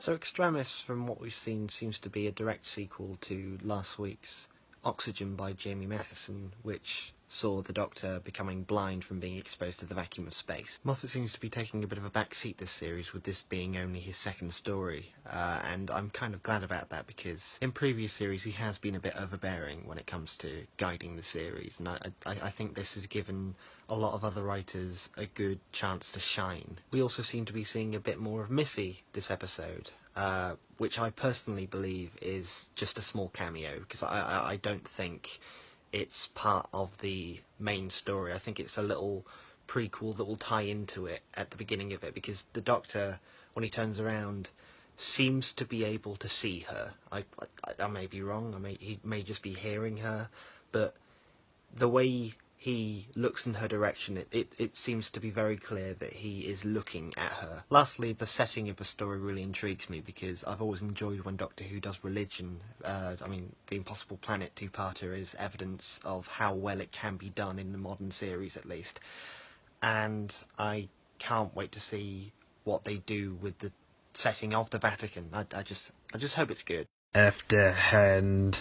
So Extremis, from what we've seen, seems to be a direct sequel to last week's Oxygen by Jamie Matheson, which saw the Doctor becoming blind from being exposed to the vacuum of space. Moffat seems to be taking a bit of a backseat this series, with this being only his second story, and I'm kind of glad about that, because in previous series he has been a bit overbearing when it comes to guiding the series, and I think this has given a lot of other writers a good chance to shine. We also seem to be seeing a bit more of Missy this episode, which I personally believe is just a small cameo, because I don't think it's part of the main story. I think it's a little prequel that will tie into it at the beginning of it, because the Doctor, when he turns around, seems to be able to see her. I may be wrong, he may just be hearing her, but the way he looks in her direction, it seems to be very clear that he is looking at her. Lastly, the setting of the story really intrigues me, because I've always enjoyed when Doctor Who does religion. The Impossible Planet two-parter is evidence of how well it can be done in the modern series, at least. And I can't wait to see what they do with the setting of the Vatican. I just hope it's good. After hand.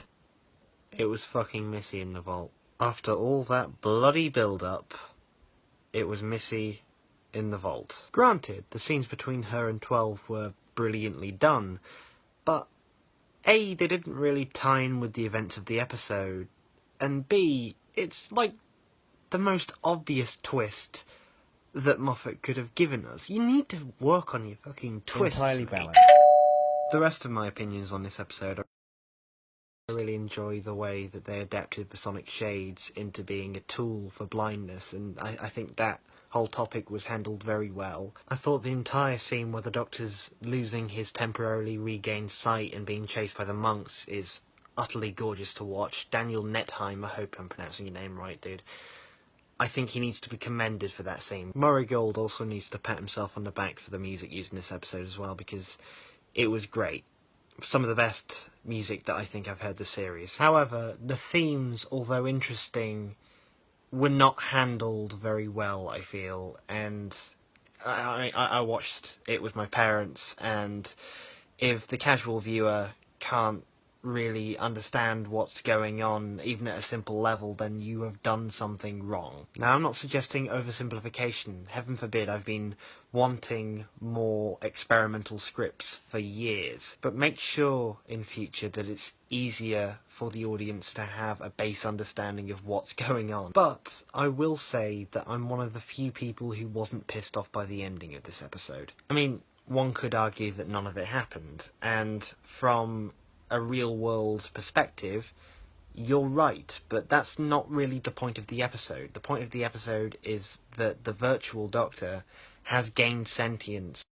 It was fucking Missy in the vault. After all that bloody build-up, it was Missy in the vault. Granted, the scenes between her and 12 were brilliantly done, but A, they didn't really tie in with the events of the episode, and B, it's like the most obvious twist that Moffat could have given us. You need to work on your fucking twists, entirely mate. balanced. The rest of my opinions on this episode are I really enjoy the way that they adapted the sonic shades into being a tool for blindness, and I think that whole topic was handled very well. I thought the entire scene where the Doctor's losing his temporarily regained sight and being chased by the monks is utterly gorgeous to watch. Daniel Netheim, I hope I'm pronouncing your name right, dude. I think he needs to be commended for that scene. Murray Gold also needs to pat himself on the back for the music used in this episode as well, because it was great. Some of the best music that I think I've heard this series. However, the themes, although interesting, were not handled very well, I feel, and I watched it with my parents, and if the casual viewer can't really understand what's going on, even at a simple level, then you have done something wrong. Now, I'm not suggesting oversimplification. Heaven forbid, I've been wanting more experimental scripts for years. But make sure in future that it's easier for the audience to have a base understanding of what's going on. But I will say that I'm one of the few people who wasn't pissed off by the ending of this episode. I mean, one could argue that none of it happened, and from a real-world perspective, you're right, but that's not really the point of the episode. The point of the episode is that the virtual Doctor has gained sentience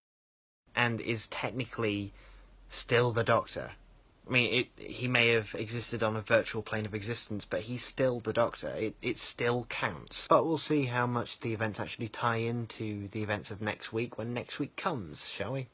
and is technically still the Doctor. I mean, he may have existed on a virtual plane of existence, but he's still the Doctor. It still counts. But we'll see how much the events actually tie into the events of next week when next week comes, shall we?